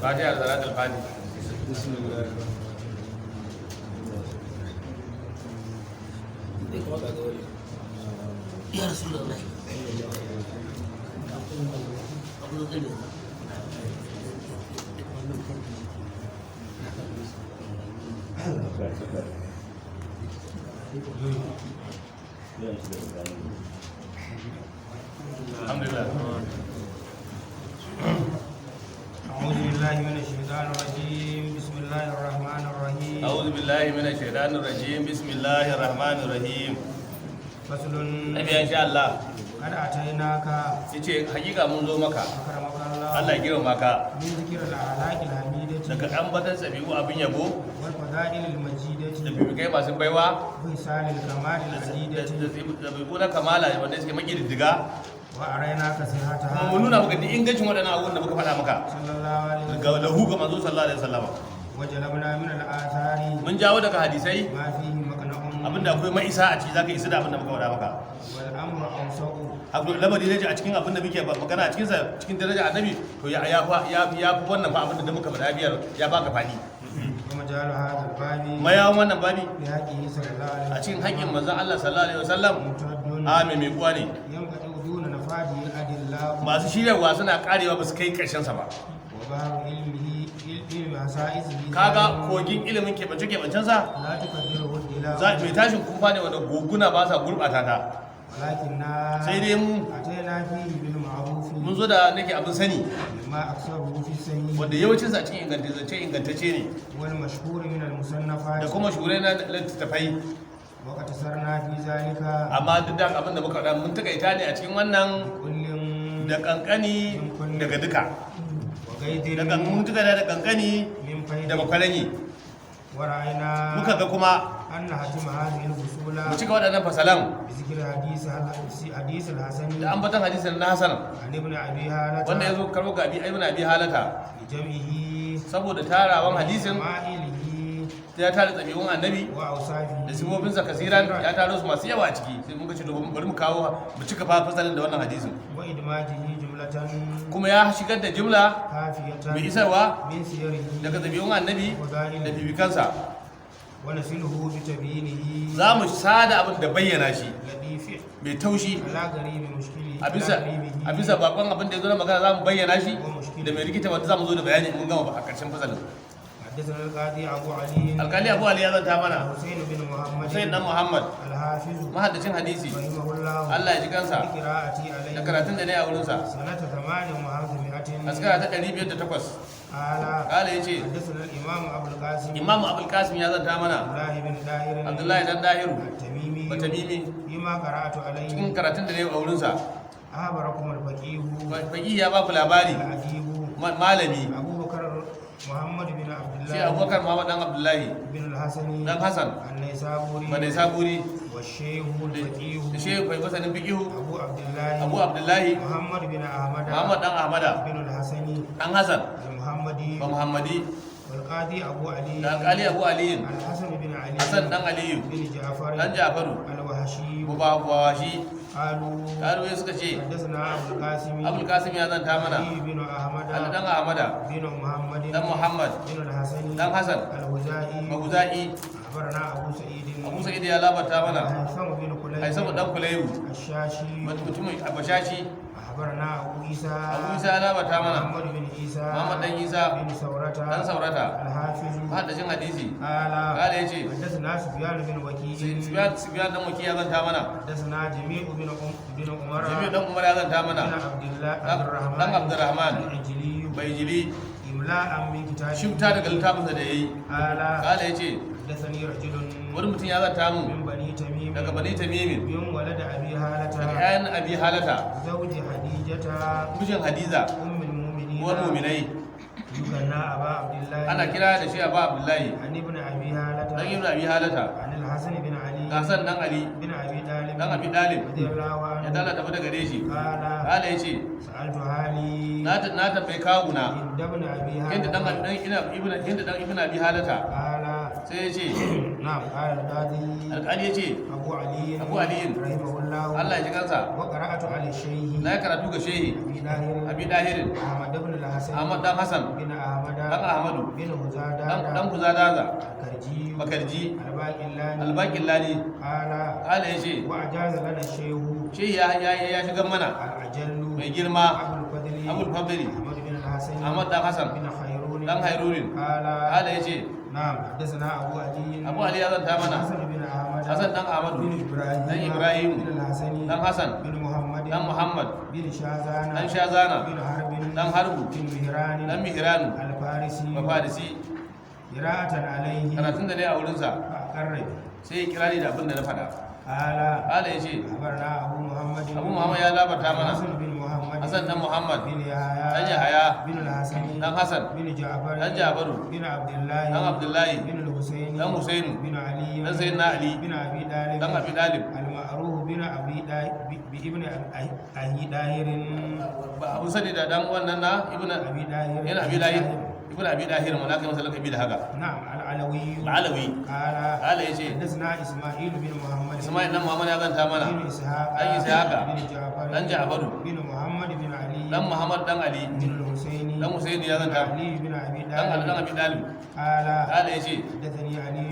Fatiha da salatul fati. Ya Rasulullah. Alhamdulillah. أعوذ بالله من الشيطان الرجيم بسم الله الرحمن الرحيم أعوذ بالله من الشيطان الرجيم بسم الله الرحمن الرحيم. فصل Nabi insha Allah قد أتيناك yace hakika mun zo maka. أكرمك الله Allah ya girma maka من ذكر الأعلاق الحميدة daga ambatan sabi'u abin yabo والفضائل da المجيدة bibikai masu baiwa وإحسان الكمال da العديدة bibiku na kamala wanda suke makididdiga وأريناك kuma صحتها mun nuna maka duk ingancin waɗannan abubuwan da muka faɗa maka صلى الله عليه ga وسلم lahu ga manzo sallallahu alaihi wasallam. وجلبنا من الآثار Mun jawo daga hadisai ما فيه مقنع abinda akwai ma'isa a ciki zaka isa da abinda muka faɗa maka. والأمر أوسع Abu lamari ne a cikin abinda muke magana a cikin sa cikin daraja annabi to ya fi wannan fa abinda da muka faɗa biyar ya baka fadi. ومجال هذا الباب Mayawan wannan babi بحقه صلى الله عليه a وسلم cikin haƙƙin manzon Allah sallallahu alaihi wasallam ممتد a mai kuwa ne. ينقطع دون نفاذه الأدلة Masu shiryarwa suna karewa ba su kai ƙarshen sa ba. وبحر علمه علم حسائسه Kaga kogin ilimin keɓance sa لا تقدره الدلاء mai tashin kumfa ne wanda goguna ba sa gurɓata ta. ولكننا Sai dai mu أتينا فيه بالمعروف mun zo da nake abin sani ما أكثره في السنين wanda yawancinsa a cikin ingantacce ne والمشهور من da المصنفات kuma shure na littattafai. وقتصرنا في ذلك Amma duk da abin da muka faɗa mun takaita ne a cikin wannan كل da kankani daga duka وغير mun takaita da kankani من da فيد makwaranyi. ورأينا Muka ga kuma أن حتم هذه الفصول mu cika waɗannan fasalan بذكر حديث الحسن da ambatan hadisin na Hassan عن ابن أبي هالة wanda ya zo karbo ga ibn abi halata بجمعه saboda tarawan hadisin شمائله ya tara tsabi'un annabi وأوصافه da sifofinsa kasiran ya taro su masu yawa a ciki sai mun ga ce bari mu kawo mu cika fasalin da wannan hadisin وإدماجه جملة kuma ya shigar da jumla كافية mai isarwa من سيره daga tsabi'un annabi da وفضائله bibikansa. ونسله بتبيينه Za mu sada abin da bayyana shi لطيف mai taushi على غريب مشكله a bisa bakon abin da ya zo na magana za mu bayyana shi da mai rikita wanda za mu zo da bayani mun gama a ƙarshen fasalin. حدثنا القاضي أبو علي Alkali Abu Ali ya zanta mana حسين بن محمد Hussein dan Muhammad الحافظ mahaddacin hadisi رحمه الله Allah ya ji kansa بقراءتي da عليه karatun da ne a wurinsa سنة 800 askara ta 508 قال kala ya ce حدثنا الإمام أبو القاسم Imam Abul Qasim ya zanta mana عبد الله بن داهر Abdullahi dan Dahiru التميمي Batamimi فيما قرأت عليه cikin karatun da ne a wurinsa أخبركم الفقيه baki ya ba ku labari الأديب malami أبو بكر محمد بن عبد shi الله Abubakar Muhammad dan Abdullahi بن الحسن dan Hassan النيسابوري bane saburi والشيخ الفقيه da shehu kai masanin fiqihu أبو عبد الله Abu Abdullahi محمد بن أحمد Muhammad dan Ahmada بن الحسن dan Hassan المحمدي ba Muhammadi والقاضي أبو علي da alkali Abu Ali الحسن بن علي Hassan dan Aliyu بن جعفر dan Jafaru الوحشي ba shi قالوا karo suka ce حدثنا أبو القاسم Abul Qasim ya zanta mana علي بن أحمد Ali dan Ahmada بن محمد dan Muhammad بن الحسن dan Hassan الهزائي Mahuzai أخبرنا أبو سعيد Abu Sa'id ya labarta mana هيثم بن كليب ai saboda dan Kulaybu الشاشي mutumin Abashashi أخبرنا أبو عيسى Abu Isa ya labarta mana محمد بن عيسى Muhammad dan Isa بن ثورة dan Saurata الحافظ mahaddacin hadisi قال kala yace حدثنا سفيان بن وكيع Sufyan dan Muki ya zanta mana حدثنا جميع بن عمر Jami'u dan Umar ya zanta mana بن عبد الله dan Abdurrahman العجلي bai jili إملاء من كتاب shifta daga littafinsa da yayi قال kala yace حدثني رجل wani mutum ya zanta mu من بني تميم daga Bani Tamimin من ولد أبي هالة daga ƴaƴan Abi Halata زوج خديجة mijin Hadiza أم المؤمنين uwar mu'minai يكنى أبا عبد الله ana kira da shi Abu Abdullahi عن ابن أبي هالة dan Ibn Abi Halata عن الحسن بن علي Hasan dan Ali بن أبي طالب dan Abi Dalib رضي الله ya عنه dala tafi daga gare shi قال kala yace سألت هالي na tambayi kawuna عند ابن أبي inda dan هالة Ibn Abi Halata قال sai ya ce نعم قال القاضي alƙali ya ce أبو علي أبو علي رحمه الله Allah ya ji kansa وقرأت على الشيخ na yi karatu ga shehi أبي داهر abi dahirin أحمد بن الحسن Ahmad dan Hassan بن أحمد dan Ahmadu بن مزادة dan Kuzadaza الكرجي Bakarji الباقلاني albakin lani قال kala ya ce وأجاز لنا الشيخ shehi ya shigar mana الأجل mai girma أبو الفضل Abul Fadli أحمد بن الحسن Ahmad dan Hassan بن خيرون dan Hairurin قال kala ya ce نعم حدثنا أبو علي Abu Ali ya zanta mana حسن بن أحمد Hassan dan Ahmadu بن إبراهيم dan Ibrahim بن الحسن dan Hassan بن محمد dan Muhammad بن شازان dan Shazana بن حرب dan Harbu بن مهران dan Mihranu الفارسي Mafadisi قراءة عليه karatun da ne a wurinsa فأقرب sai ya kira ni da abin da na faɗa قال kala ya ce أخبرنا أبو محمد Abu Muhammad ya labarta mana حسن بن محمد Hassan dan Muhammad بن يحيى dan Yahaya بن الحسن dan Hassan بن جعفر dan Jabaru بن عبد الله dan Abdullahi بن الحسين dan Husainu بن علي dan Sayyidina Ali بن أبي طالب dan Abi Dalib المعروف بن أبي بابن أبي داهر abu sani da dan wannan na ibnu أبي داهر yana Abi Dalib ibnu Abi Dahir malaka masa lakabi da haka نعم العلوي Alawi قال kala ya ce حدثنا إسماعيل بن محمد Ismail dan Muhammad ya zanta mana بن إسحاق dan Ishaqa بن جعفر dan Ja'faru بن محمد بن علي dan Muhammad dan Ali بن الحسين dan Husaini ya بن zanta علي بن أبي dan Ali dan طالب Abi Dalib قال kala ya ce حدثني علي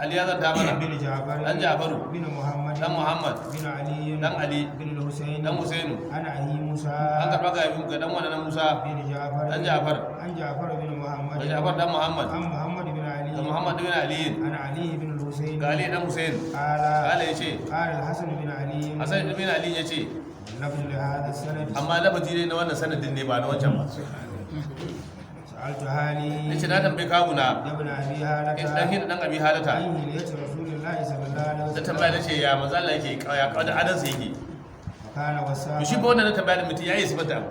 Ali ya zanta mana بن جعفر dan Ja'faru بن محمد dan Muhammad بن علي dan Ali بن الحسين dan Husainu أنا أهي موسى an karɓa ga ibn dan wannan Musa بن جعفر dan Ja'far عن جعفر بن محمد da Ja'far dan Muhammad عن محمد بن علي da Muhammad bin Ali عن علي بن الحسين ga Ali dan Husain قال kala ya ce قال الحسن بن علي Hassan bin Ali ya ce لفظ لهذا السند amma lafazi ne na wannan sanadin ne ba na wancan ba سألت هالي yace na tambaye kawuna ابن أبي dan هالة hin dan Abi Halata عن هلية رسول الله صلى الله عليه da وسلم tambaya da ce ya manzo Allah yake ya kawo da adansa yake وكان to وساما shi ba wannan da tambaya da mutum yayi sifanta abu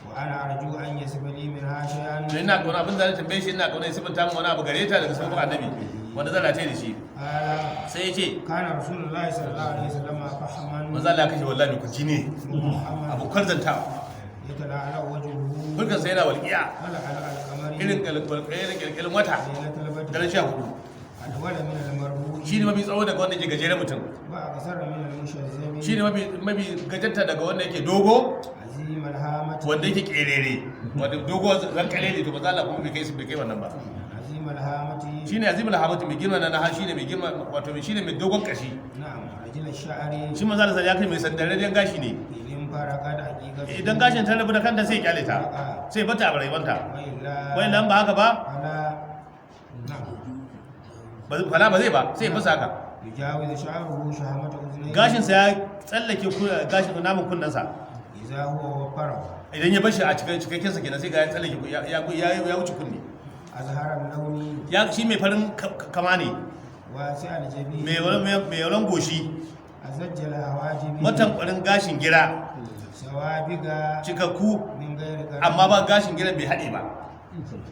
وأنا أرجو أن يسب لي منها شيئا to ina kauna abin da na tambaye shi ina kauna ya sifanta min wani abu gare ta daga sabon annabi wanda zan rataye da shi قال sai ya ce كان رسول الله صلى الله عليه وسلم فحما manzo Allah ya kashe wallahi mai kunci ne محمد abu kwarzanta يتلألأ وجهه fulkan sai yana walƙiya تلألأ القمر irin kalkalin wata ليلة البدر daren 14 أطول من المربوع shi ne mafi tsawo daga wanda yake gajeren mutum وأقصر من المشذب shi ne mafi gajarta daga wanda yake dogo عزيم الهامة wanda yake kerere wanda dogo zankale ne to ba za Allah kuma bai kai wannan ba عزيم الهامة shi ne azimul hamatu mai girma na shi ne mai girma wato shi ne mai dogon kashi نعم رجل الشعر shi manzo Allah ya kai mai sandararren gashi ne إذن فرقد حقيقته idan gashin ta rabu da kanta sai ya kyale ta sai bata a rayuwanta وإلا wai lan ba haka ba فلا نعم fala ba zai ba sai ya fasa haka يجاوز شعره شهامة أذنيه gashin sa ya tsallake gashin namun kunnensa إذا هو وفر idan ya bashi a cikakken sa kenan sai ga ya tsallake ya wuce kunne أزهر اللون ya shi mai farin kama ne واسع الجبين mai yawan goshi أسجل هواجبي matankwarin gashin gira سوابق cikakku من غير قرب amma ba gashin gira bai haɗe ba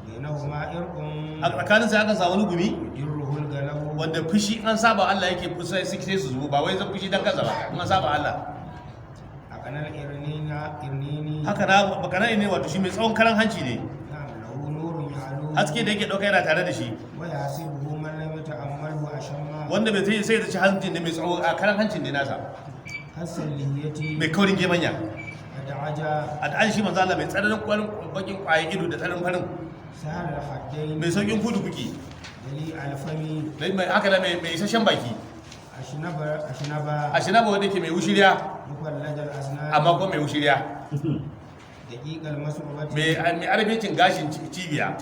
بينهما إرق a tsakanin sai aka samu wani gumi يجره القلب wanda fushi an saba Allah yake fusa sai su zubo ba wai zan fushi dan kaza ba in an saba Allah أقنى الإرنين haka na bakana ne wato shi mai tsawon karan hanci ne نعم له نور يعلو haske da yake dauka yana tare da shi ويحسبه من لم يتأمله أشما wanda bai sai da ci hancin ne mai tsawo a karan hancin ne nasa حس اللهية mai kaurin gemanya أدعجا a da shi manzo Allah mai tsananin kwarin bakin kwaye ido da tsarin farin سهل الحدين mai saukin kudu kuki دليل الفم mai haka da mai isasshen baki أشنب a shi na ba wanda yake mai wushiriya مفلج الأسنان amma kuma mai wushiriya دقيق المسربة mai arabicin gashin cibiya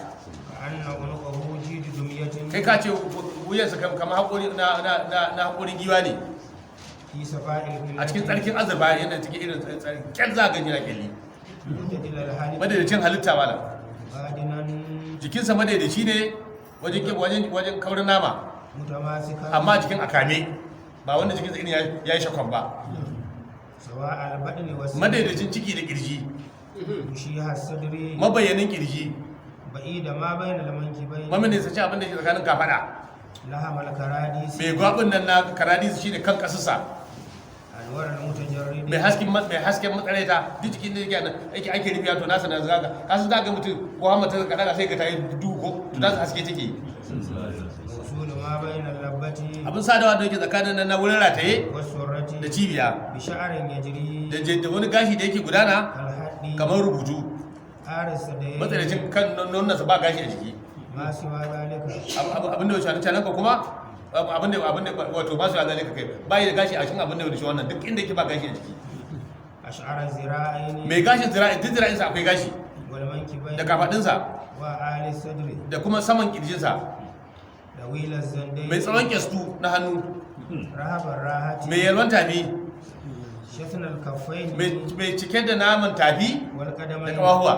كأن عنقه جيد دمية kai ka ce wuyansa kamar haƙori na haƙorin giwa ne في صفاء a cikin الهلال tsarkin azurba yana cikin irin kyan zagayen yana kyalli مجدل الحال madaidaicin halitta wala بادنا jikinsa madaidaci ne wajen kaurin nama متماسكا amma jikin akame ba wanda jikinsa irin ya yi shakon ba سواء البدن والسن madaidaicin ciki da kirji مشيها الصدر mabayyanin kirji بعيد ما بين المنكبين mamini sa ci abin da ke tsakanin kafada لهم الكراديس mai gwabin nan na karadis shine kan kasusa الورى المتجرد mai hasken matsaraita duk jikin da yake ake rufiya to nasa na zaga kasu zaga mutum ko hamata ka daga sai ka tayi duhu ko to nasa haske take وصول وما بين اللبة abin sadawa da yake tsakanin na wurin rataye والسرة da cibiya بشعر يجري da wani gashi da yake gudana كالحد kamar rubutu آرس الدين matsalancin kan nonnansa ba gashi a jiki ما سوى ذلك abin da ya shafi ka kuma abin da wato ba su ya zalika kai bayi da gashi a cikin abin da ya shi wannan duk inda yake ba gashi a jiki أشعر الذراعين mai gashin zira'i duk zira'insa akwai gashi والمنكبين da kafadinsa وآل الصدر da kuma saman kirjinsa طويل الزندين mai tsawon kyastu na hannu رهب الراحة mai yalwan tafi شثن الكفين mai cike da naman tafi da والقدمين kawahuwa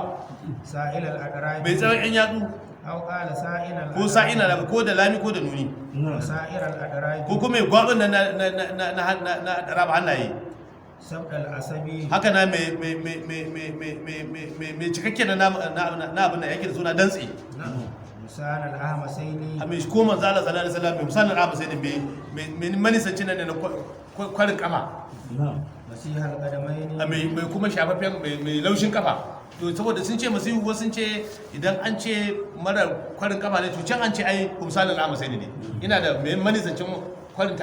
سائل الأدراج mai tsawon yan yatsu أو قال سائل ko sa'ina da ko da lami ko da nuni وسائر الأدراج ko kuma mai gwabin na raba hannaye سبط العصبي haka na mai cikakke na abin da yake da suna dantse لسان الأهمسين a mai ko manzo Allah sallallahu alaihi wasallam mai misalin abu sai ne mai manisanci nan ne na kwarin kama مسيح القدمين a mai kuma shafafen mai laushin kafa to saboda sun ce masihu wasu sun ce idan an ce mara kwarin kafa ne to can an ce ai misalin abu sai ne ina da mai manisancin kwarin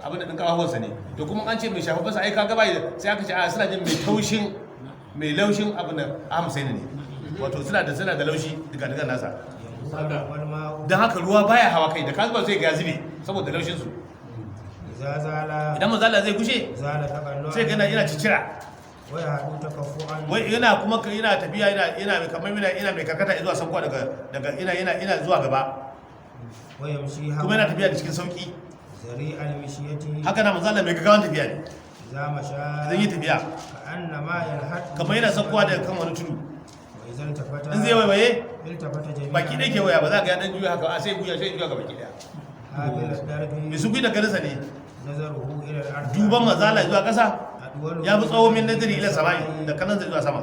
abin da ɗin kafafuwansa ne to kuma an ce mai shafafansa ai kaga bai sai aka ce a suna jin mai laushin abin da abu sai ne wato suna da laushi daga nasa والماء don haka ruwa baya hawa kai da kazuba sai ga zube saboda laushinsu إذا زال idan mazala zai gushe زال تقلع sai gana yana cicira ويهدو تكفؤا wai yana kuma yana tafiya yana kamar yana mai karkata zuwa sankuwa daga yana zuwa gaba ويمشي kuma yana هوا tafiya da cikin sauki سريع المشية haka na mazala mai gaggawan tafiya ne إذا مشى idan yi tafiya كأنما ينحت kamar yana sankuwa daga kan wani tudu وإذا التفت in zai waiwaye التفت جميعا baki ɗaya ke waya ba za ka ya ɗan juya haka a sai juya ga baki ɗaya هابل الدرب mai su da garinsa ne نظره إلى الأرض duban mazala zuwa ƙasa أدول ya fi tsawo min nazari ila sama'i da kanan zai zuwa sama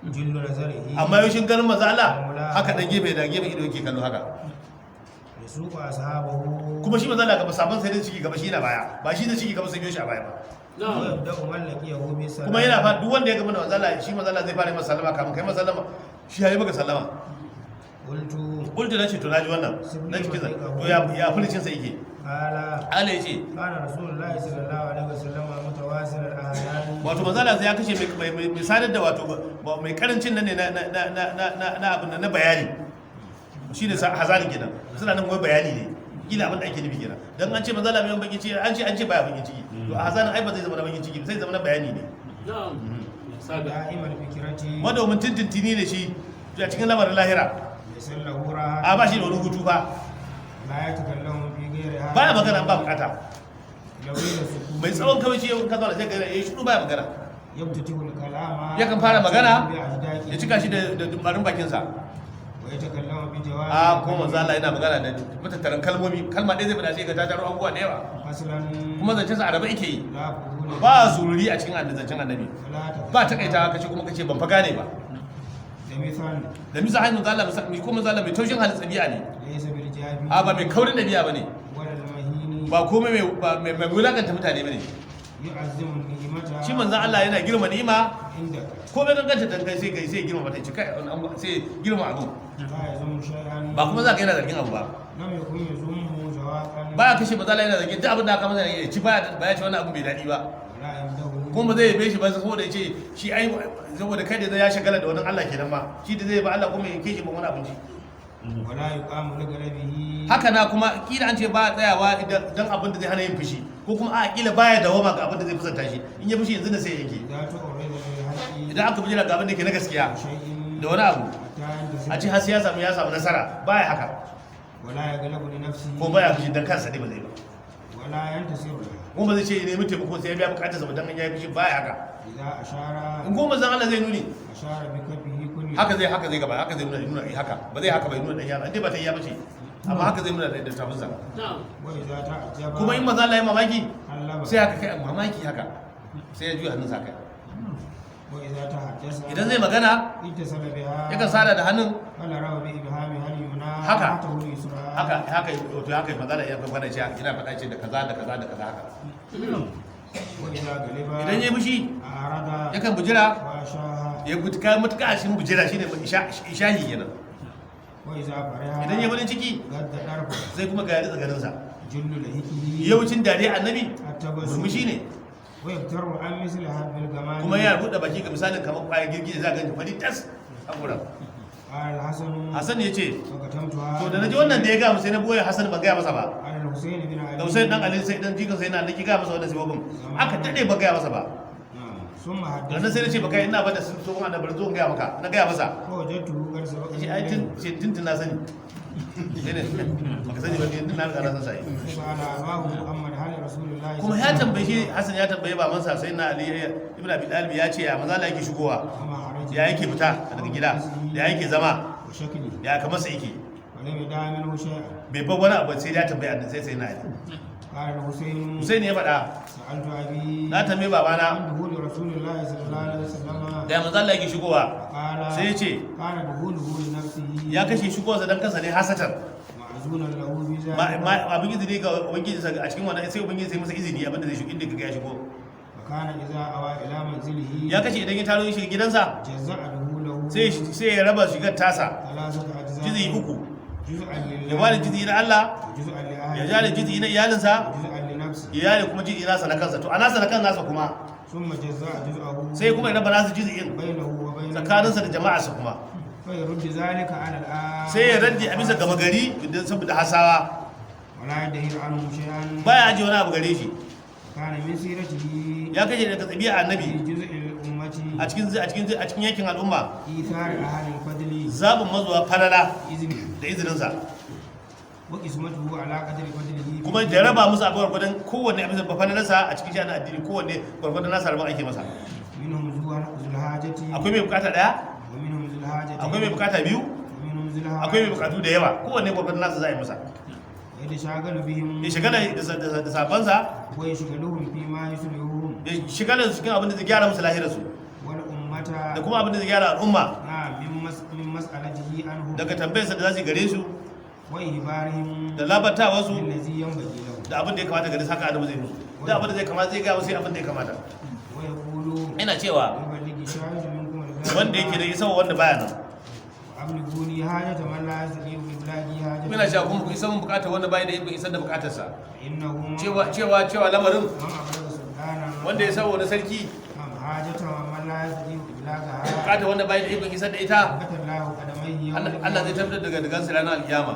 جل نظره amma yaushin ganin mazala haka ɗan gefe da gefe ido yake kallo haka يسوق أصحابه kuma shi mazala gaba sabon sai da ciki gaba shi na baya ba shi da ciki gaba sai biyo shi a baya ba ويبدأ من لقيه بالسلام kuma yana fa duk wanda ya gaba da mazala shi mazala zai fara masa sallama kamun kai masa sallama shi ya yi maka sallama قلت kultu na ce to naji wannan na cikin sa to ya fulicin sa yake قال ala ya ce كان رسول الله صلى الله عليه وسلم متواصل الأحيان wato mazala sai ya kashe mai sadar da wato mai karancin nan ne na abin na bayani shi ne hazarin kenan suna nan wai bayani ne kila abin da ake nufi kenan dan an ce mazala mai bakin ciki an ce baya bakin ciki to a hazarin ai ba zai zama na bakin ciki sai zama na bayani ne دائم الفكرة madomin tintintini ne shi a cikin lamarin lahira ليس له راحة a ba shi da wani hutu ba لا يتكلم في غير هذا baya magana ba bukata لويل السكوت mai tsawon kawai ce ka zauna sai ka ya shiru baya magana يبتدئ الكلام yakan fara magana بأجداده ya cika shi da dumbarin bakinsa ويتكلم بجواب a ko manzo Allah yana magana da matattaran kalmomi kalma ɗaya zai bada sai ka tattaro abubuwa da yawa مثلا kuma zancen sa arabe yake yi لا قبول ba zururi a cikin zancen annabi ولا ba takaita kace kuma kace ban fa gane ba لمثال da misa hanyar zalla mai kuma zalla mai taushin halin tsabi'a ne ليس بالجاب a ba mai kaurin dabi'a bane ولا المهين ba komai mai wulakanta mutane bane يعزم النعمة shi manzon Allah yana girma ni'ima عندك ko bai ganganta dan kai sai girma mata kai sai girma abu لا يزم شيئا ba kuma za ka yana zargin abu ba لم يكن يزمه جوابا ba kashe manzon Allah yana zargin duk abin da aka masa ya ci ba ya ci wannan abu bai daɗi ba ولا يمده kuma zai yabe shi ba saboda ya ce shi ai saboda kai da ya shagala da wannan Allah kenan ma shi da zai ba Allah kuma ya yanke shi ba wani abinci ولا يقام لغربه haka na kuma kila an ce ba tsayawa dan abin da zai hana yin fushi ko kuma a kila baya dawama ga abin da zai fusanta shi in ya fushi yanzu da sai ya yanke إذا تعرض للحق idan aka bijira ga abin da ke na gaskiya شيء da wani abu حتى a ينتصر ce har sai ya samu nasara baya haka ولا يغلب لنفسه ko baya fushi dan kansa ne ba zai ba ولا ينتصر لها kuma zai ce ya nemi taimako sai ya biya bukatar sa dan ya yi fushi baya haka إذا أشار in goma zan Allah zai nuni أشار بكفه كله haka zai gaba haka zai nuna haka ba zai haka bai nuna dan yara dai ba ta iya bace amma haka zai nuna da tafinsa وإذا تعجب kuma in maza Allah ya mamaki قلب sai haka kai mamaki haka sai ya juya hannunsa kai وإذا تحدث idan zai magana اتصل بها yakan sada da hannun فنراه بإبهامها اليمنى haka تحته اليسرى haka wato haka maza Allah ya faɗa ce ina faɗa ce da kaza da kaza da kaza haka وإذا غلب idan ya bushi أعرض yakan bujira وأشاها ya gutuka mutuka a cikin bujira shine ishahi kenan وإذا فرح idan ya farin ciki قد درب sai kuma ga yadda garinsa. جل لهكه Yawancin dariya annabi التبسم murmushi ne, ويبتر عن مثل هذا الجمال. kuma yana buɗe baki ga misalin kamar ƙwayar girgije za ka ganta fari tas a gurin. قال الحسن Hassan ya ce فكتمتها to da na ji wannan da ya gaya sai na boye Hassan ban gaya masa ba. على الحسين بن علي. Da Hussein dan Ali sai dan jikan sai na nake gaya masa wannan sababin aka dade ba gaya masa ba. نعم. ثم Ranar sai na ce حدثني baka ina ba da sun tsohon annabar zo in gaya maka na gaya masa. فوجدته قد سبق Ya ce ai tun na sani. Ne baka sani ba ne na riga na san sai. فعل أباه محمد هل رسول الله Kuma ya tambaye shi Hassan ya tambaye babansa sai na Ali ibn Abi Talib ya ce ya maza la yake shigowa, وما خرج ya yake fita daga gida, ya yake zama, وشكله ya kamar sa yake. ولم يدع منه شيئا. Bai bar wani abu sai ya tambaye annabi sai na Ali. قال الحسين Hussein ya faɗa سألت أبي na tambaye babana عن دخول رسول الله صلى الله عليه وسلم da maza la yake shigowa قال sai ya ce كان دخوله لنفسه ya kashe shigowarsa dan kansa ne hasatan. معزونا له في ذلك abin izini ga ubangiji a cikin wannan sai ubangiji sai masa izini abin da zai shigo inda kaga ya shigo. وكان إذا أوى إلى منزله Ya kashe idan ya taro shi gidansa جزأ دخوله sai ya raba shigar tasa ثلاثة أجزاء jizi uku, جزءا ya bada لله jizi na Allah, وجزءا ya لأهله jale jizi na iyalinsa, وجزءا لنفسه ya jale kuma jizi nasa na kansa. To a nasa na kan nasa kuma ثم جزاء جزءه sai kuma ya raba nasa jizi'in بينه وبين tsakaninsa da jama'arsa kuma فيرد ذلك على الآن sai ya raddi a bisa gama gari idan saboda hasawa ولا يدهر عنه شيئا. baya ajiye wani abu gare shi. كان من سيرته Ya kashe daga tsabiya في annabi جزء الأمة a cikin yankin al'umma إيثار أهل الفضل zabin mazuwa falala إذنه da izininsa, وقسمته على قدر فضله kuma da raba musu abu gwargwadon kowanne abin da falalarsa a cikin shi addini kowanne gwargwadon nasa rabon ake masa. منهم ذو الحاجة Akwai mai bukata daya, ومنهم ذو الحاجة akwai mai bukata biyu, ومنهم ذو akwai mai الحاجة bukatu da yawa, kowanne gwargwadon nasa za a yi masa. يتشاغل بهم Ya shigala da sabansa, ويشغلهم فيما يسرهم ya shigala cikin abin da zai gyara musu lahirarsu, والأمة da kuma abin da zai gyara al'umma نعم من مسألته عنه daga tambayarsa da za su gare su, وإهبارهم da labatawarsu, بالذي ينبغي له da abin da ya kamata gare su haka adamu zai musu. Da abin da zai kamata zai gaya musu abin da ya kamata. ويقول Ina cewa يبلغ شاهد منكم الغائب wanda yake da isa wanda baya nan. وأبلغوني حاجة من لا يستطيع بإبلاغي حاجة Muna cewa kuma ku isa mun bukatar wanda baya da yin isar da bukatarsa. إنه Cewa lamarin من أبلغ سلطانا wanda ya sa wani sarki أم حاجة من لا يستطيع إبلاغها bukatar wanda baya da ikon isar da ita, ثبت الله قدميه يوم Allah zai tabbatar daga dagansa ranar alkiyama.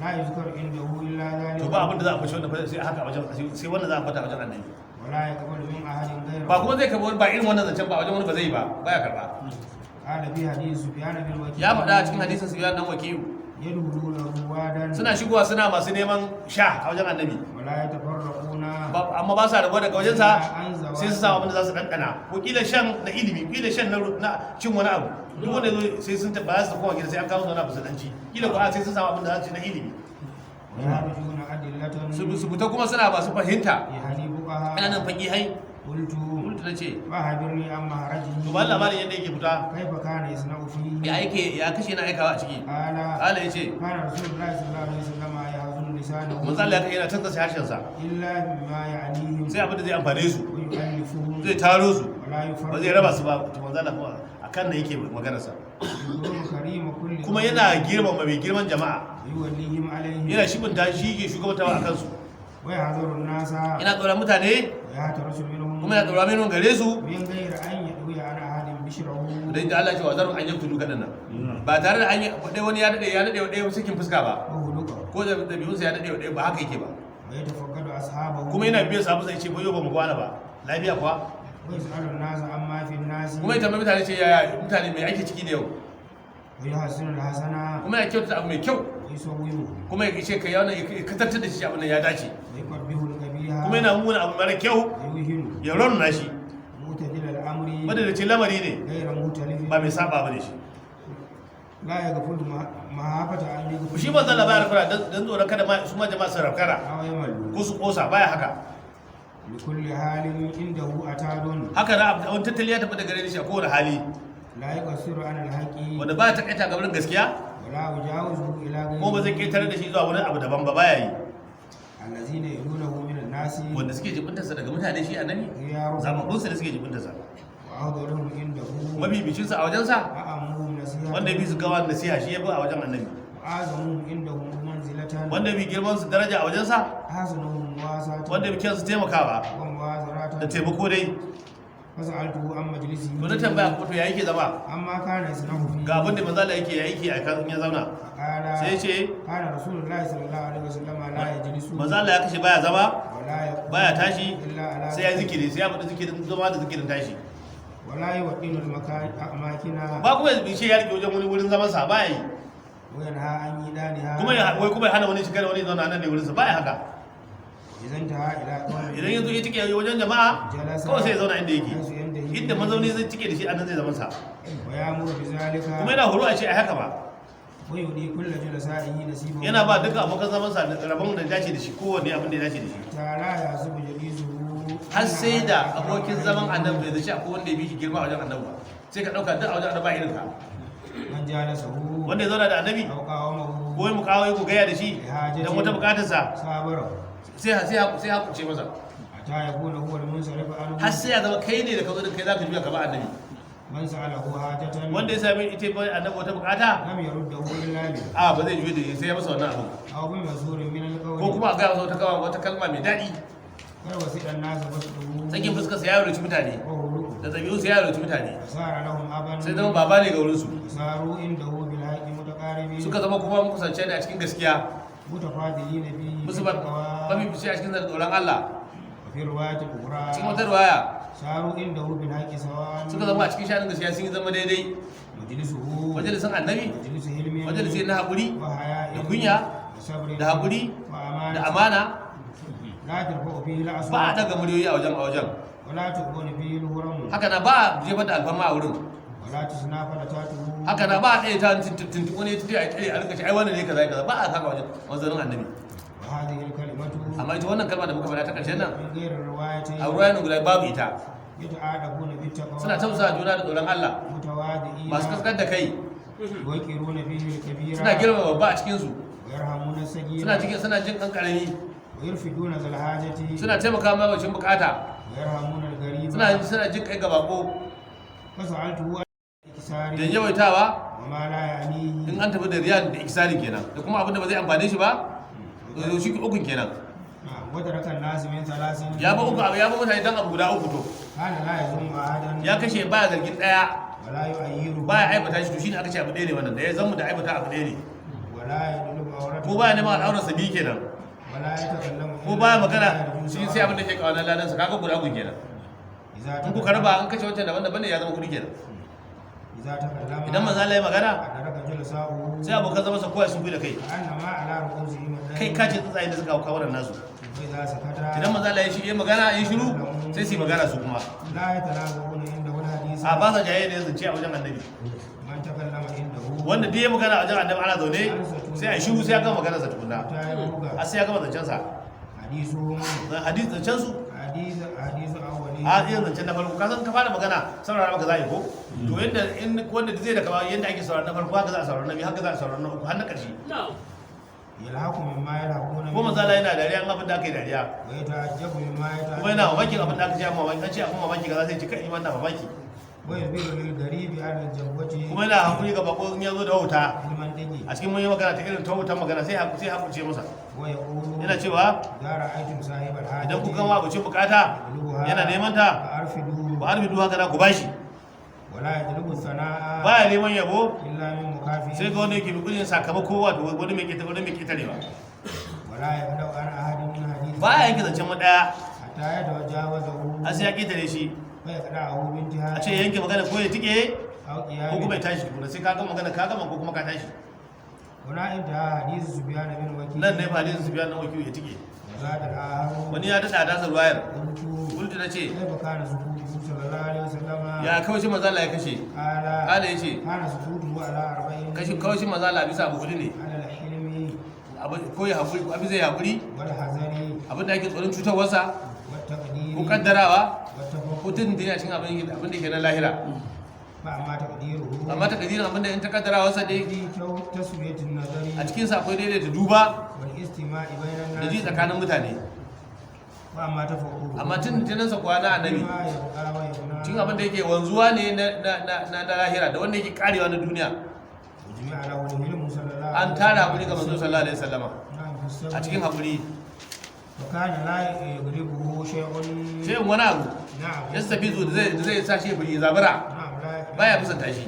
لا يذكر عنده إلا To ذلك ba abin da za a fashe wanda sai haka wajen sai wanda za a fata wajen annabi. ولا يقبل من أحد Ba غيره kuma zai karɓi ba irin wannan zancen ba wajen wani ba zai ba baya karɓa. قال في حديث سفيان بن وكيع Ya faɗa a cikin hadisin su ya dan wakiyu. يدخلون روادا Suna shigowa suna masu neman sha a wajen annabi. ولا يتفرقون Amma ba sa rabuwa daga wajensa sai su samu abin da za su ɗanɗana. Ko kila shan na ilimi, kila shan na cin wani abu. Duk wanda zo sai sun tabbata su koma gida sai an kawo zauna fusadanci. Kila ko sai sun samu abin da za su ci na ilimi. ويخرجون أدلة Su fita kuma suna masu fahimta. يعني Ana فقهاء nan fagi hai. قلت Kultu na ce, فأخبرني عن مهرجه to ba labarin yadda yake fita. كيف كان يصنع فيه Ya kashe na aikawa a ciki. قال Kala ya ce, كان رسول الله صلى الله عليه وسلم يحزن لسانه mun tsalla ya kai yana tantance harshensa. إلا بما يعنيهم Sai abin da zai amfane su. ويؤلفهم Zai taro su. ولا Ba zai raba su ba. To manzo Allah kuma akan nan yake maganarsa. يكون كريم كل Kuma yana girmama mai girman jama'a. ويوليهم عليهم Yana shibinta shi ke shugabantawa a kansu. ويحذر الناس Yana tsoron mutane ويحترس منهم kuma yana tsoron minin gare su. من غير أن يدوي على أحد بشره Da inda Allah ce wa zarun an yabtu duka nan. Ba tare da an yi dai wani ya dade wa ɗaya cikin fuska ba. وهلكه Ko da biyunsa ya dade wa ɗaya ba haka yake ba. ويتفقد أصحابه Kuma yana biyan sabu sai ce ba yau ba mu kwana ba. Lafiya kuwa. ويسأل الناس عما في الناس Kuma ya tambayi mutane ce yaya mutane mai ake ciki da yau. ويحسن الحسنة Kuma ya kyautata abu mai kyau. ويسويه Kuma ya ce kai yana ka tattar da shi abin nan ya dace. ويقبه القبيح Kuma yana muna abu mara kyau ويوهن ya raunana shi. معتدل الأمر Wanda da ce lamari ne غير مختلف ba mai saba ba ne shi. لا يغفل محابة أن يغفل Shi ba zalla baya rafkara dan tsoron kada su ma jama'a su rafkara أو يمل ko su kosa baya haka. لكل حال عنده أتاد Haka na wani tattali ya tafi da gare shi a kowane hali. لا يقصر عن الحق Wanda ba ta kaita gabarin gaskiya ولا يجاوزه إلى ko ba zai غيره ketare da shi zuwa wani abu daban ba baya yi. الذين يدونه من الناس Wanda suke jibintarsa daga mutane shi annabi خيارهم zaɓaɓɓunsa da suke jibintarsa. وأفضلهم عنده Mabibicinsa a wajensa أأمهم نصيحة wanda ya fi su gawa nasiha shi ya bi a wajen annabi. وأعظمهم عندهم منزلة wanda bi girman su daraja a wajensa أحسنهم مواساة wanda bi kyan su taimakawa da ومؤازرة taimako dai. فسألته عن مجلسه To na tambaya ko to ya yake zama أما كان يصنع فيه ga abin da manzo Allah yake yake a kan ya zauna قال sai ce كان رسول الله صلى الله عليه وسلم لا يجلس manzo Allah ya kashe baya zama ولا يقوم baya tashi إلا على sai ya zikiri sai ya faɗi zikirin zama da zikirin tashi ولا يوطن الأماكن ba kuma ya bishe ya rike wajen wani wurin zaman sa baya yi وينهى عن إيدانها kuma ya wai kuma ya hana wani shiga da wani zauna nan ne wurin sa baya haka إذا انتهى إلى قوم idan yanzu ya tike wajen jama'a جلس kawai sai ya zauna inda yake حيث ينتهي inda mazauni zai tike da shi annan zai zaman sa ويأمر بذلك kuma yana horo a ce a haka ba ويؤدي كل جلسائه نصيبه yana ba duka abokan zaman sa rabon da dace da shi kowanne abin da ya dace da shi تعالى يحسب جليسه har sai da abokin zaman annabi bai zaci akwai wanda ya bi shi girma a wajen annabi ba sai ka dauka duk a wajen annabi ba irin ka من جالسه wanda ya zauna da annabi أو قاومه ko mu kawo ku gaya da shi don wata bukatar sa صابره sai hakuce masa حتى يكون هو المنصرف عنه har sai ya zama kai ne da ka zo da kai za ka juya ka ba annabi من سأله حاجة wanda ya sami ita ba annabi wata bukata لم يرده إلا به a ba zai juya da shi sai ya masa wannan abu أو بمزور من ko القول kuma a gaya masa wata kalma mai daɗi فوسط الناس بسطه sakin fuskar sa ya roci mutane وهلوكه da ɗabi'u sa ya roci mutane فصار لهم أبا sai zama baba ne ga wurinsu وصاروا عنده بالحق متقاربين suka zama kuma makusance ne a cikin gaskiya متفاضلين فيه musu ba بالتقوى fice a cikin tsoron Allah وفي الرواية الأخرى cikin wata ruwaya صاروا عنده بالحق سواء suka zama a cikin shanin gaskiya sun yi zama daidai مجلسه majalisin annabi مجلس علم majalisi na haƙuri وحياء da kunya وصبر da haƙuri وأمانة da amana لا ترفع فيه ba a الأصوات daga muryoyi a wajen ولا تكون فيه الهرم haka na ba a jefar da alfarma a wurin ولا tuna falatatu haka na ba a ɗaya ta tuntu wani tuti a tsaye a rika shi ai wannan ne kaza kaza ba a haka wajen wanzanin annabi wa hadhihi al-kalimatu amma ita wannan kalma da muka faɗa ta ƙarshen nan min ghayri riwayati a ruwayan guda babu ita yata'adabuna bi taqwa suna tausa juna da tsoron Allah mutawadi'ina masu kaskar da kai wa yaqiruna fihi al-kabira suna girma babba a cikin su wa yarhamuna as-sagira suna jin kan karami wa yurfiduna zal hajati suna taimaka ma wacin bukata wa yarhamuna al-ghariba suna jin kai ga bako fasa'altuhu da ikisari yawaitawa wa ma la ya'nihi in an tafi da riyan da ikisari kenan da kuma abin da ba zai amfane shi ba to shi ukun kenan wata rakan nasu min salasin ya ba uku ya ba mutane dan abu guda uku to kana la yazum ahadan ya kashe baya zargin daya wala yu'ayyiru baya aibata shi to shine aka ce abu ɗaya ne wannan da ya zama da aibata abu ɗaya ne wala yadlubu awratu ko baya neman al'aurar sa biyu kenan wala yatakallamu ko baya magana shi sai abin da ke kawo ladan sa kaga guda uku kenan in ku karba an kashe wancan daban-daban ne ya zama kudi kenan idza takallama idan manzo Allah ya magana adraka jalasa'u sai abokan zama sa kowa sun fi da kai annama ala ru'usihim kai ka ce tsuntsaye da suka kawo wannan nasu wa idza sakata idan manzo Allah ya shi ya magana ya shiru sai su yi magana su kuma la yatanazuna inda wal hadith a ba sa jaye ne zance a wajen annabi man takallama indahu wanda duk ya magana a wajen annabi ana zaune sai a shiru sai ya gama magana sa tukunna ta yuga har sai ya gama zancen sa hadithu hadith zancen su hadithu awwali a iya zancen na farko kasan ka fara magana saurara maka zai ko to yadda in wanda zai da kaba yadda ake saurara na farko haka za a saurara na biyu haka za a saurara na uku har na ƙarshe yalhaqu mimma yalhaquna ko manzo Allah yana dariya an abin da aka yi dariya wa yata'ajjabu mimma kuma yana mamakin abin da aka ce amma mamaki an ce abin mamaki kaza sai ci kai iman na mamaki wa yadbiru lil garibi ala al-jawwati kuma yana hakuri ga bako in ya zo da wauta ilman dini a cikin mun yi magana ta irin ta wutan magana sai hakurce masa wa yaqulu yana cewa dara aitum sahib al-hajati idan kuka ma abucin bukata yana neman ta arfidu ba arbi duha kana ku bashi wala yadlubu sana'a baya neman yabo illa min mukafi sai ga wanda yake bukurin sakamako wato wani mai ketarewa wala yabda an ahadin min hadith baya yanke zancen mu daya hatta yatawajawazahu har sai ya ketare shi wa yaqra'uhu bin intihai a ce yanke magana ko ya tike aw ko qiyam kuma ya tashi tukuna sai ka ga magana ka gama ko kuma ka tashi wana inta hadith subyan bin wakil nan ne fa hadisin su biya na wakil ya tike zada al-ahru wani ya dada dasar wayar qultu kultu na ce kaifa kana sukutu sallallahu alaihi wasallam ya kawai shi maza Allah ya kashe ala ya ce kana sukutu ala arba'in kawai shi maza Allah bisa abu hudu ne ala al-hilmi ko ya haƙuri ko abin zai haƙuri wal hazari abin da ake tsoron cutarwarsa wat taqdiri ko kaddarawa wat tafakkur ko tudun da yana cin abin da ke na lahira fa amma taqdiruhu amma ta kadirin abin da in ta kaddarawarsa dai fi taswiyatin nazari a cikinsa akwai daidaita duba wal istima'i bainan da ji nas tsakanin mutane wa amma tafakkur amma tun tunansa kuwa na annabi ma yabqa wa yabna cin abin da yake wanzuwa ne na lahira da wanda yake karewa na duniya جميع له الهلم صلى الله عليه an tara hakuri ga manzo sallallahu alaihi wasallama نعم في السبب a cikin hakuri وكان لا يغلبه شيء sai in wani abu نعم ya tafi zo da zai sa shi ya zabura نعم لا baya kusanta shi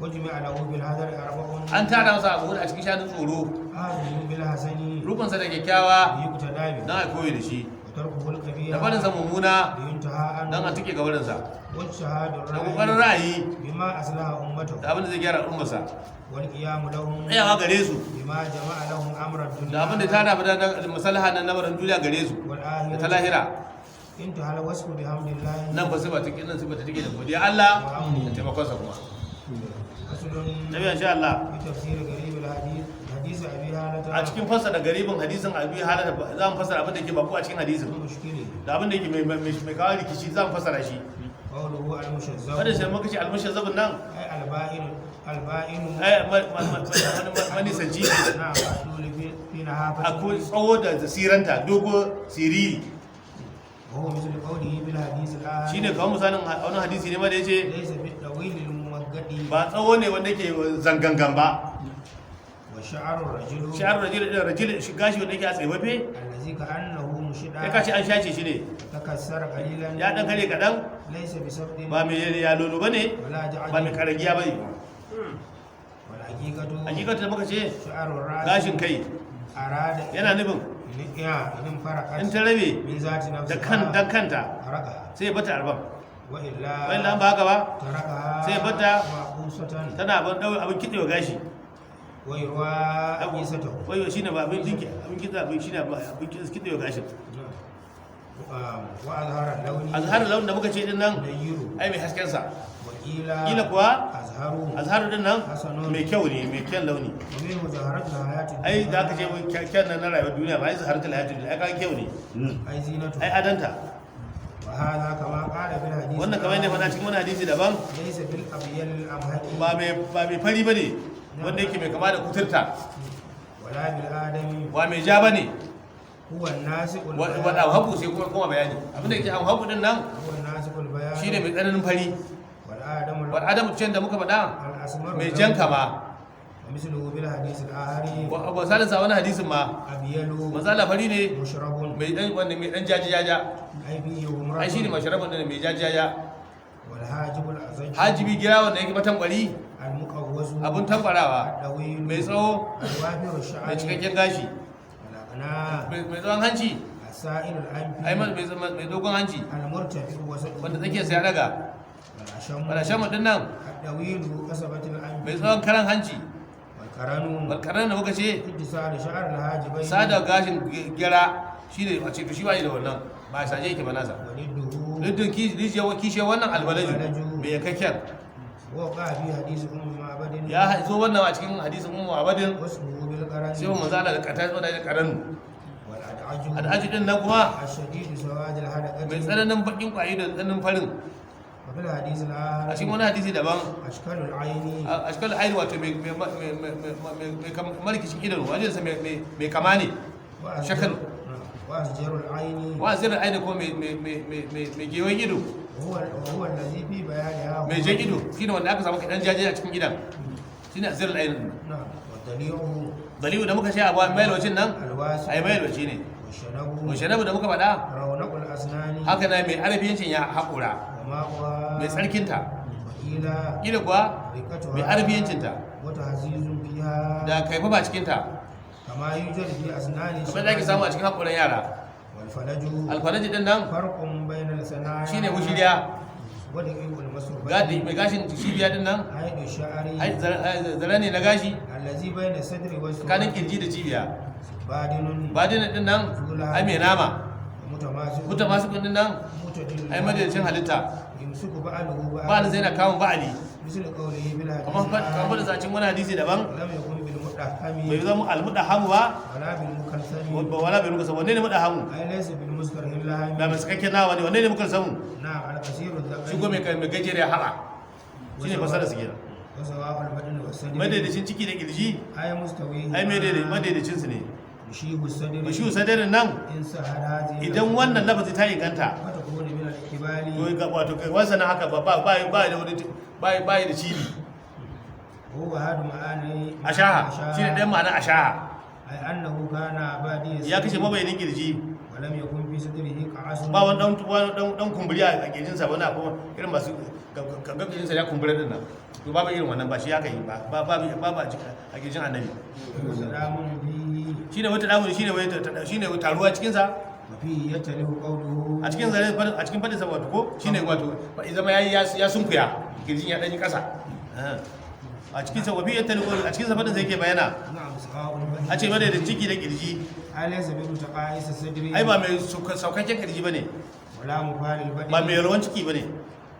وجمع له بالهدر أربع an tara masa abu a cikin shanin tsoro هذه بالحسن rukunsa da kyakkyawa يقتدى به don a koyi da shi وتركه القبيح da barinsa mummuna لينتهى don عنه a tuke gabarinsa واجتهاد da kokarin الرأي ra'ayi بما أصلح أمته da abin da zai gyara al'ummarsa والقيام لهم tsayawa gare su بما جمع لهم أمر da abin da ta rabu da masalaha na nabarin duniya gare su da ta والآخرة lahira انتهى الوصف بحمد الله nan ba sai ba take nan sai ba ta take da godiya Allah da taimakonsa kuma فصل nabi insha Allah في تفسير قريب الحديث حديث أبي هالة a cikin fassara garibin hadisin abi halata za mu fassara abin da yake bako a cikin hadisin مشكلة da abin da yake mai kawo rikici za mu fassara shi قوله المشذب wanda sai muka ce almushazzabin nan أي البائن البائن manisanci نعم الدول في نهافة akwai tsawo da siranta dogo siriri وهو مثل قوله بالحديث الآخر shine kawo misalin wani hadisi ne ma da yace ليس بالطويل الممجد ba tsawo ne wanda yake zangangan ba وشعر الرجل shi'ar rajul gashi wanda yake a tsaiwafe الذي كأنه مشدع ya kace an shace shi ne تكسر قليلا ya dan kare kadan ليس بسبب ba mai ya lolo bane ولا ba mai جعل karagiya bane والحقيقة hakikata da muka ce شعر الرأس gashin kai أراد yana nufin إن فرقت in ta rabe من ذات da kan dan نفسها kanta حركها sai ya bata arban وإلا wai ba haka ba تركها sai bata معقوسة tana abin kitsewa gashi ويروى أقيسته wai shine ba abin dinki abin kitse abin shine abin kitsewa gashin وأظهر اللون azhar laun da muka ce din nan ينير ai mai hasken sa وقيل kila kuwa أزهره azhar din nan حسن mai kyau ne mai kyan launi ومنه ظهرت الحياة ai da aka ce wai kyan nan na rayuwar duniya ba ai zahar ta lahatu ai kan kyau ne أي زينته ai adanta وهذا كما قال في الحديث wannan kamar ne faɗa cikin wani hadisi daban ليس بالأبيل الأمهدي ba mai fari bane wanda yake mai kama da kuturta ولا بالآدمي ba mai ja bane هو الناسق wanda hagu sai kuma bayani abinda yake an hagu din nan هو الناسق البيان shine mai tsananin fari والآدم wal adamu can da muka faɗa الأسمر mai jan kama ومثله بالحديث الآخر wa salin sa wani hadisin ma أبيل manzala fari ne مشرب mai dan wanda mai dan jaji jaja أي فيه ai shine مرض masharabun da mai jaji jaja والحاجب الأزج hajibi gira wanda yake matan kwari المقوس abun tambarawa الطويل mai tsawo الوافر الشعر mai cikakken gashi والأقناع mai tsawon hanci السائل ai الأنفي mai dogon hanci المرتفع وسط wanda tsakiyar sa ya daga والأشم wala shamu din nan الطويل كسبة mai الأنف tsawon karan hanci والقرن balkaran da muka ce اتصال شعر الحاجبين sada gashin gira shine a ce to shi ba da wannan ba saje yake ba nasa وضده luddin kishiyar wannan albalaju mai yankakken وقع في حديث أم معبد ya zo wannan a cikin hadisin ummu abadin واسمه بالقرن sai mun zala da kata da karanu والأدعج al'aji din nan kuma الشديد سواد mai الحلقة tsananin bakin kwayi da tsananin farin وفي الحديث a الآخر cikin wani hadisi daban أشكال العين a shkal aini wato mai marikishin idanu wajen sa mai kama ne shakal وأشجار العين wa zirar aini ko mai gewan ido وهو الذي في بيانها mai jan ido shine wanda aka samu kaɗan jaje a cikin gidan shine a zirar aini نعم والدليل dalilu da muka sha a bayan mailocin nan الواسع a yi mailoci ne والشنب mushanabu da muka faɗa رونق الأسنان haka na mai arabiyancin ya haƙura وماؤها mai tsarkinta وقيل ƙila kuwa رقتها mai arabiyancinta وتعزيز فيها da kaifa ba cikinta كما يوجد في أسنان kamar da ake samu a cikin haƙuran yara والفلج alfanaji din nan فرق بين الثنايا shine wushiriya ودقيق المسربة gadi mai gashin cibiya din nan حيث الشعر ai zare ne na gashi الذي بين الصدر tsakanin والسرة kirji da cibiya بادن badin din nan ai mai nama متماسك kuta masu din nan متدل ai madadin halitta يمسك بعله ba da بعض zai na kamun ba'ali مثل قوله بالحديث kamar da zacin wani hadisi daban لم يكن بالمتحم bai zama almuda hamu ba ولا بالمكلثم wala bai muka samu wanne ne muda hamu أي ليس بالمسكر إلا ba mai sakakken nawa ne wanne ne muka samu نعم على كثير shi ko الذكر mai gajeriya hala shine fasara su kenan وسواء البدن والصدر madaidaicin ciki da kirji أي مستوي ai madaidaicin su ne يشيب الصدر shi sadarin nan إن سهل هذه idan wannan lafazi ta inganta وتكون من الاحتمال to ga wato kai wasa na haka ba da wani ba da cibi وهو هذا معاني ashaha shine ɗayan ma'ana ashaha أي أنه كان بادي ya kashe mabayanin kirji ولم يكن في صدره قعس ba wani dan kumburi a kirjinsa wani abu irin masu gaggar kirjinsa ya kumbura din nan to babu irin wannan ba shi haka yi ba a kirjin annabi وسلام فيه shine wata damu shine taruwa cikin sa وفيه يتلف قوله a cikin zare a cikin fadin sa wato ko shine wato fa zama yayi ya sunkuya kirjin ya danyi kasa a cikin sa wafi yattali a cikin sa fadin sa yake bayana نعم سواء a ce mana da ciki da kirji أليس بمتقاعس الصدر ai ba mai saukakken kirji bane ولا مفعل البدن ba mai rawan ciki bane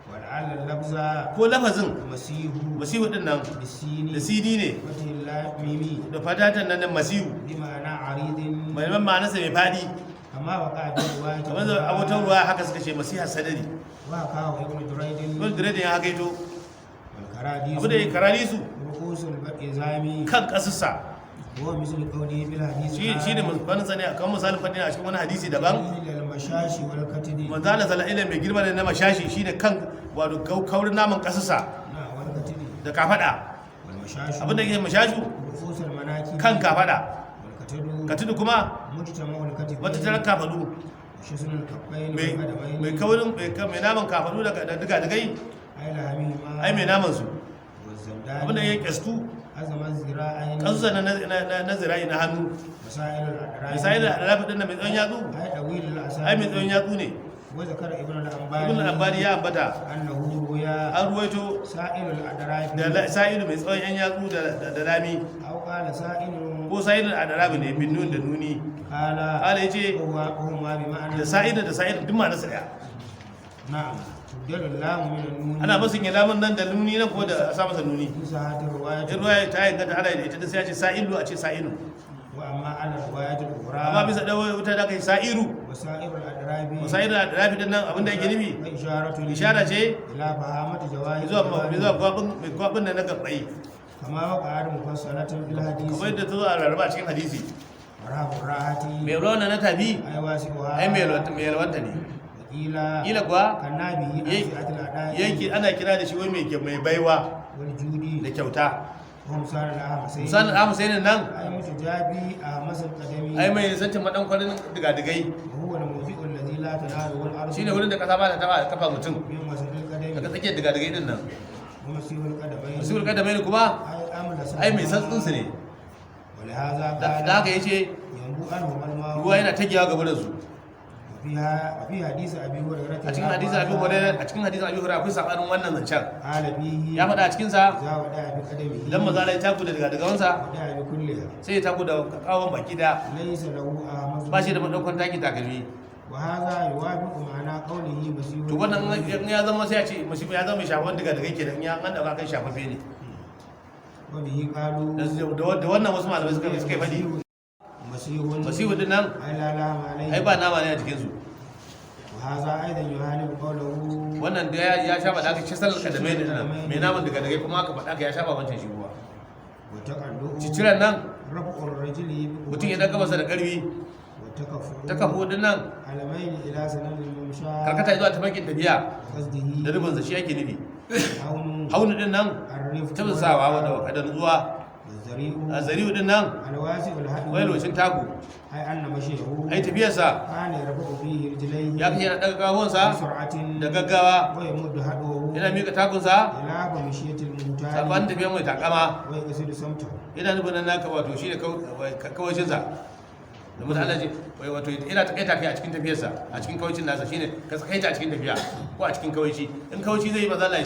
ولعل اللفظ ko lafazin مسيح masihu din nan بالسين da sidi ne وجه اللاميم da fatatan nan masihu بمعنى عريض mai man ma'anarsa mai fadi كما وقع في رواية kamar da abotan ruwa haka suka ce masiha sadari وحكاه ابن دريد kun dire da ya haka ito والكراديس abu da ya karari su رؤوس الإزامي kan kasussa هو مثل قوله في الحديث shi ne musulmanin sani a kan misalin fadin a cikin wani hadisi daban إلى المشاش والكتد manzala sala'ila mai girma da na mashashi shi ne kan wato kaurin naman kasussa نعم والكتد da kafada والمشاش abin da ke mashashu رؤوس المناكب kan kafada والكتد katudu kuma مجتمع الكتف wata tarar kafadu وشسن الكفين mai والقدمين kaurin mai naman kafadu da diga-digai أي لهمهما ai mai naman su والزندان abin da ya kyastu أزم الزراعين kasusa na zira'i na hannu مسائل الأدراك misali da rafi din na mai tsawon yatsu أي طويل الأسامي ai mai tsawon yatsu ne وذكر ابن ibn الأنباري al-ambari ya ambata أنه روي an ruwaito سائل الأدراك da sa'idu mai tsawon yan yatsu da rami أو قال سائل ko sa'idu da adarabi ne bin nun da nuni قال kala ya ce هما بمعنى da sa'idu duk ma nasa daya نعم تبدل اللام من النون ana masu yin lamun nan da nuni nan ko da a sa masa nuni في ساعة الرواية in ruwa ta yi ganta ana da ita da sai ya ce sa'ilu a ce sa'ilu وأما على الرواية الأخرى amma bisa da wuta da kai sa'iru وسائر الأدراك sa'idu da adarabi din nan abinda yake nufi إشارة ishara ce إلى فهامة جواهر zuwa gwabin da na gabbai كما وقع مفصلة في الحديث kamar yadda ta zo a rarraba cikin hadisi ورهب الراحة mai ruwan na tabi أي واسعها ai mai yalwanta ne وقيل kila kuwa كالنبي أسعة الأداء yanki ana kira da shi wai mai baiwa والجود da kyauta ومسان الأحمسين misalin amusainin nan أي متجابي أحمس القدمي ai mai zancin madan kwarin digadigai وهو الموضع الذي لا تناله الأرض shine wurin da kasa ba ta taba kafa mutum من وسط daga القدم tsakiyar digadigai din nan ومسيح القدمين musul kadamai kuma أي أمل ai mai santsin su ne ولهذا da قال haka yace ينبو عنهم الماء ruwa yana tagiyawa gaba da su وفي حديث أبي هريرة a cikin hadisin abi hurairah akwai sabanin wannan zancen قال فيه ya faɗa a cikin sa إذا ودع بقدمه idan maza ya taku da digadigansa ودع بكلها sai ya taku da kawon baki da ليس له أحمس ba shi da madaukan taki takalmi وهذا يوافق معنى قوله مسيح to wannan in ya zama sai a ce mashi ya zama mai shafan digadigai kenan ya an dauka kan shafafe ne وبه قالوا da wannan wasu malamai suka yi faɗi مسيح masihu din nan أي لا لام عليه ai ba nama ne a cikinsu وهذا أيضا يخالف قوله wannan da ya sha faɗa ka ci salar kadamai da nan mai naman daga daga kuma aka faɗa ka ya sha ba wancan shi ruwa وتقلؤه ciciran nan رفع الرجل mutum ya daga masa da ƙarfi وتكفؤه ta kafo din nan علمين إلى سنن الممشى karkata zuwa tafarkin tafiya قصده da rubinsa shi yake nufi عون haunu din nan الرفق tabbatawa wadda wakadar zuwa والزريء a zari'u din nan الواسع الهدي wai lokacin taku أي أن مشيه ai tafiyarsa كان يرفع فيه رجليه ya kashe yana daga kawonsa بسرعة da gaggawa ويمد هدوه yana mika takunsa إلى مشية الممتاز sabanin tafiyar mai takama ويقصد صمته yana nufin nan naka wato shi ne kawacinsa da mutu Allah ce wato yana takaita kai a cikin tafiyarsa a cikin kawacin nasa shine ka tsakaita a cikin tafiya ko a cikin kawaci in kawaci zai yi ba za a ya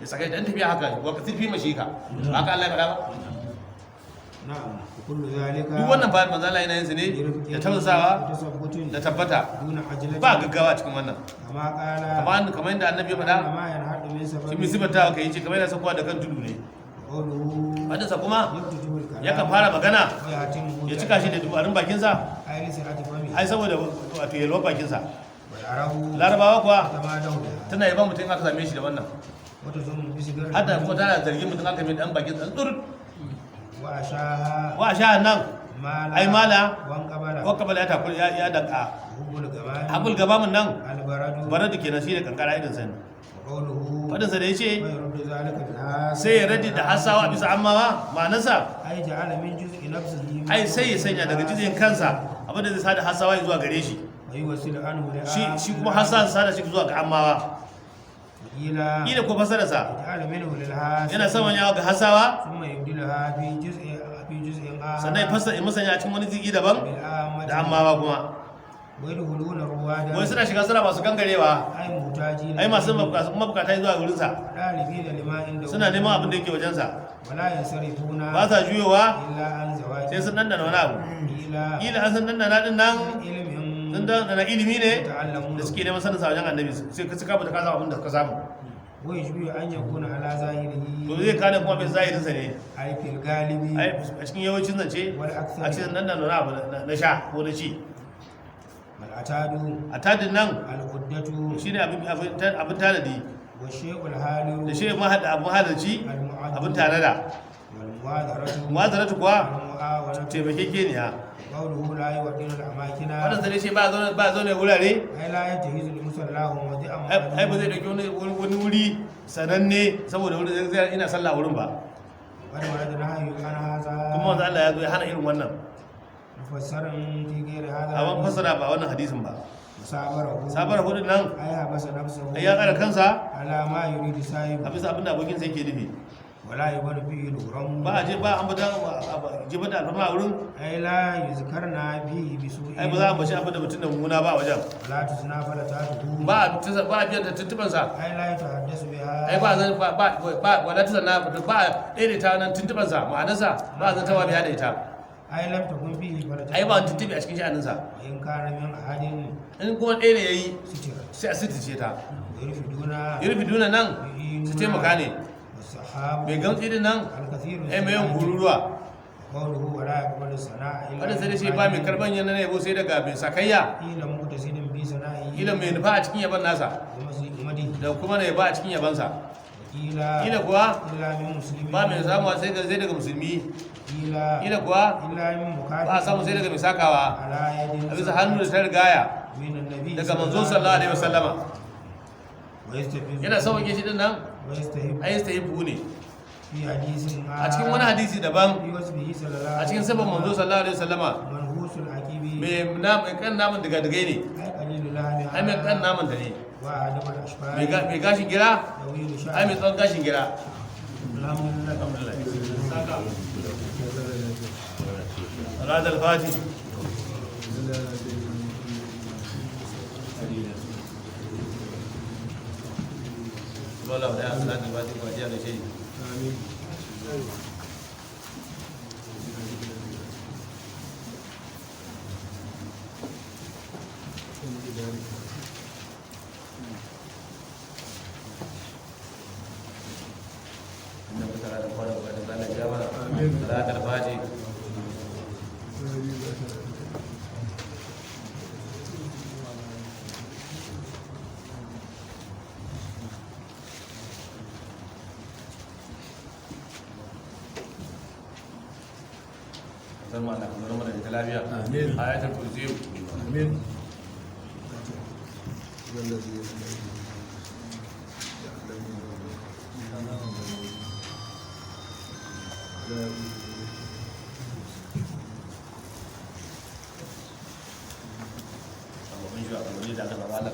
tsakaita in tafiya haka wa ka sirfi mashi ka ba haka Allah ya faɗa ba نعم وكل ذلك duk wannan ba manzo Allah yana yin su ne da tausasawa وتثبت da tabbata دون عجلة ba gaggawa cikin wannan كما قال kamar yadda annabi ya faɗa ما ينحط من shi سبب mai sifata ka yi ce kamar yana sakuwa da kan tudu ne قوله faɗinsa kuma يفتتح الكلام yakan fara magana ويتمه ya cika shi da dubarin bakinsa أي لسعة فمه ai saboda wato yalwar bakinsa والعرب larabawa kuwa تمادوا بها tana yaban mutum aka same shi da wannan وتزم بسجر hadda kuma tana zargin mutum aka mai dan bakin tsantsur وأشاها wa sha nan مالا ai mala وانقبل wakka bala ya takuri ya danka حب الجمال abul gaba mun nan البرد baradu kenan shi da kankara irin sani qawluhu fadin sa da yace wa yurdu zalika bil has sai ya radi da hasawa bisa ammawa ma'anarsa ay ja'ala min juz'i nafsihi ai sai ya sanya daga jizin kansa abinda zai sada hasawa zuwa gare shi wa yuwasilu anhu li shi kuma hasan sada shi zuwa ga ammawa ila ko fasararsa ja'ala minhu lil has yana saman yawa ga hasawa thumma yubdiluha fi juz'in sannan ya fasa in musanya cikin wani zigi daban bil ammati da ammawa kuma wa yadkhuluna ruwada wai suna shiga suna masu gangarewa ay mutaji ai masu mabukata zuwa wurinsa dalibina lima inda suna neman abin da yake wajensa wala yansarifuna ba sa juyowa illa an zawaji sai sun dandana wani abu ila kila an san dandana din nan ilmin sun dandana ilimi ne ta'allamu da suke neman sanin sa wajen annabi sai ka cika ka samu abin da ka samu wa yashbihu an yakuna ala zahirihi to zai kane kuma bai zahirinsa ne ay fil galibi ai a cikin yawancin zance wal a akthar cikin dandana wani abu na sha ko na ci wal atadu a tadin nan al uddatu shine abin tanadi wa shay'ul halu da shi abin halarci al mu'addu abin tare da wal muwadaratu mu'azaratu kuwa wal mu'awanatu taimakekeniya qawluhu la yuwaddilu al amakina wadanda ne ce ba zaune wurare ay la yantahizu li musallahu mawdi'an ai ba zai dauki wani wuri sananne saboda wurin zai ina sallah wurin ba wani wani na hayu an haza kuma wanda Allah ya zo ya hana irin wannan mufassarin fi gairi hada a ban fassara ba wannan hadisin ba sabarahu sabar hudun nan ay habasa nafsahu ai ya kara kansa ala ma yuridu sahib a bisa abinda abokin sai ke nufi wala yubadu fi luram ba a je ba an bada jibar da alfarma a wurin ay la yuzkarna fi bisu'i ai ba za a bashi abin da mutum da mummuna ba a wajen wala tusna fala tatuhu ba a biyan da tuntubansa ay la yatahaddasu biha ai ba zan ba wala ta sanna ba daidaita nan tuntubansa ma'anarsa ba zan tawa biya da ita ay lam takun fihi fala ai ba tuntubi a cikin sha'aninsa in kana min ahadin in kuma ɗaya ne ya yi sitira sai a sitice ta yurfiduna irfi duna nan su taimaka ne wasahabu mai gamsi din nan al-kathiru ai mai yin hururuwa qawluhu wala yaqbalu sana'a illa wadda sai da shi ba mai karban yana na yabo sai daga mai sakayya ila mutasidin bi sana'i ila mai nufa a cikin yaban nasa madi da kuma na yaba a cikin yabansa ila ila kuwa illa min muslimin ba mai samuwa sai daga musulmi ila kuwa illa min mukafi ba a samu sai daga mai sakawa ala yadin a bisa hannu da ta rigaya min annabi daga manzo sallallahu alaihi wasallama wa yastafizu yana sauke shi din nan wa yastahibu ai yastahibu ne fi hadisin a cikin wani hadisi daban fi wasbihi sallallahu a cikin sabon manzo sallallahu alaihi wasallama manhusul aqibi mai kan naman daga dagai ne ay qalilul lahmi ai mai kan naman da ne wa adam al ashfari mai gashin gira tawilu sha'r ai mai tsawon gashin gira alhamdulillah Salat al-Fati Lola da Salat al-Fati ko jiya da shi Salat al-Fati Sama Allah kuma mana da lafiya. Amin. Ayatul kursi. Amin.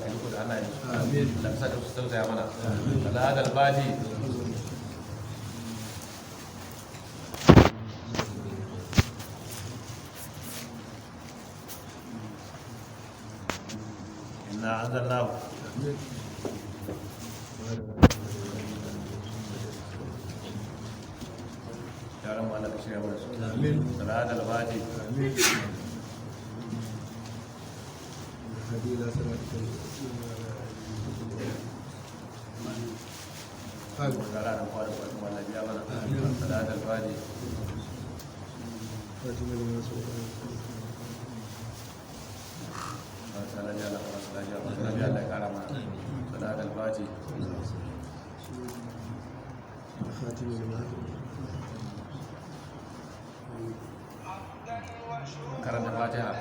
Amin. Allah sa su tausaya mana. Allah hadal bati. Inna anzalnahu. Yaran mu Allah ka shirya mana su. Amin. Allah hadal bati. Amin. Segala dan kuat buat semua lagi apa nak? Ada al-Fati. Salah jalan, salah jalan, salah jalan ke arah mana? Salah al-Fati. Karena Al-Fatihah.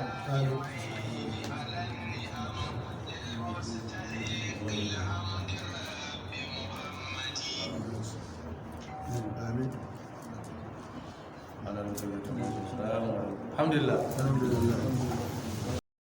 alhamdulillah alhamdulillah